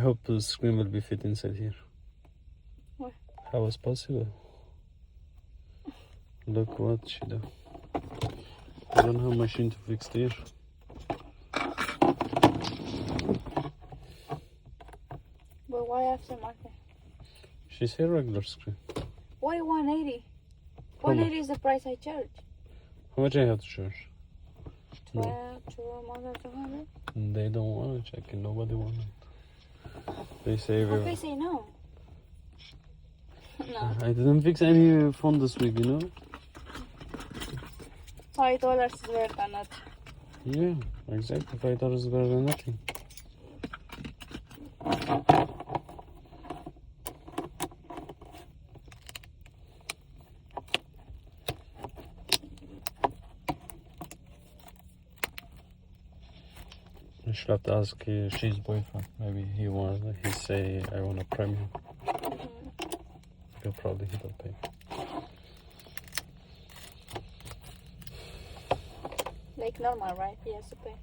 hope the screen will be fit inside here. What? How was possible? Look what she do. I don't have machine to fix there. But why aftermarket? She said regular screen. Why 180? How much? 180 is the price I charge. How much I have to charge? 12, more than 200. They don't want to check it. Nobody want it. They say How can I say no? No. I didn't fix any phone this week, you know? $5 is better than nothing. Yeah, exactly. $5 is better than nothing. I should have to ask she's boyfriend. Maybe he say I want a premium. He'll probably pay. Like normal, right? Yes, okay.